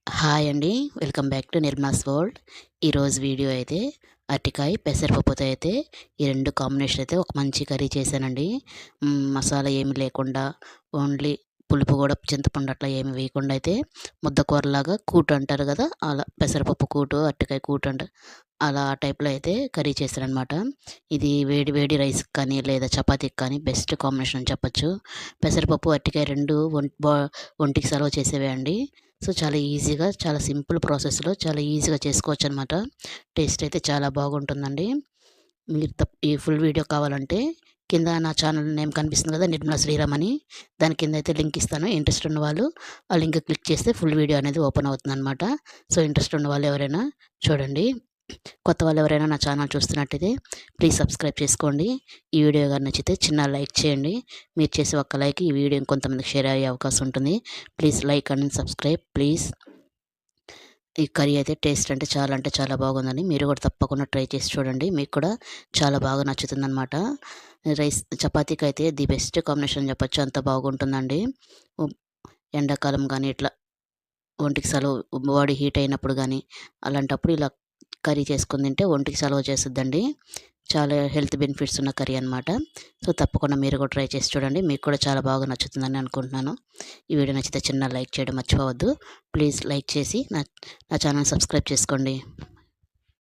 Hi అండి. Welcome back to Nirmala's world. ఈరోజు video అయితే అరటికాయ, పెసరపప్పుతో అయితే ఈ 2 కాంబినేషన్ అయితే ఒక మంచి కర్రీ చేశానండి. మసాలా ఏమి లేకుండా ఓన్లీ పులుపు కూడా చింతపండు అట్లా ఏమి వేయకుండా అయితే ముద్దకూరలాగా కూటు అంటారు కదా! అలా పెసరపప్పు కూటు, అరటికాయ కూటు అంటారు. అలా ఆ టైప్‌లో అయితే కర్రీ చేశాననమాట. ఇది వేడి వేడి రైస్‌కి కానీ లేదా చపాతీకి కానీ బెస్ట్ కాంబినేషన్ అని చెప్పొచ్చు. పెసరపప్పు, అరటికాయ 2 ఒంటికి సలవ చేసేవే అండి. సో, చాలా ఈజీగా, చాలా సింపుల్ ప్రాసెస్‌లో చాలా ఈజీగా చేసుకోవచ్చనమాట. టేస్ట్ అయితే చాలా బాగుంటుందండి. మీరు ఈ ఫుల్ వీడియో కావాలంటే కింద నా ఛానల్ నేమ్ కనిపిస్తుంది కదా! నిర్మలా శ్రీరామ్ అని. దాని కింద అయితే లింక్ ఇస్తాను. ఇంట్రెస్ట్ ఉన్న వాళ్ళు ఆ లింక్ క్లిక్ చేస్తే ఫుల్ వీడియో అనేది ఓపెన్ అవుతుందనమాట. సో, ఇంట్రెస్ట్ ఉన్న వాళ్ళు ఎవరైనా చూడండి. కొత్త వాళ్ళు ఎవరైనా నా ఛానల్ చూస్తున్నట్టయితే ప్లీజ్ సబ్స్క్రైబ్ చేసుకోండి. ఈ వీడియో గాని నచ్చితే చిన్న లైక్ చేయండి. మీరు చేసే ఒక్క లైక్ ఈ వీడియో ఇంకొంతమందికి షేర్ అయ్యే అవకాశం ఉంటుంది. Please like and subscribe please. ఈ కర్రీ అయితే టేస్ట్ అంటే చాలా బాగుందండి. మీరు కూడా తప్పకుండా ట్రై చేసి చూడండి. మీకు కూడా చాలా బాగా నచ్చుతుందనమాట. చపాతీకి అయితే ది బెస్ట్ కాంబినేషన్ అని చెప్పొచ్చు. అంత బాగుంటుందండి. ఉ ఎండాకాలం గానీ ఇట్లా ఒంటికి బాడీ హీట్ అయినప్పుడు గానీ, అలాంటప్పుడు ఇలా కర్రీ చేసుకొని తింటే ఒంటికి చలవ చేసిద్దండి. చాలా హెల్త్ బెనిఫిట్స్ ఉన్న కర్రీ అనమాట. సో, తప్పకుండా మీరు కూడా ట్రై చేసి చూడండి. మీకు కూడా చాలా బాగా నచ్చుతుందని అనుకుంటున్నాను. ఈ వీడియో నచ్చితే చిన్న లైక్ చేయడం మర్చిపోవద్దు. ప్లీజ్ లైక్ చేసి నా ఛానల్ సబ్స్క్రైబ్ చేసుకోండి.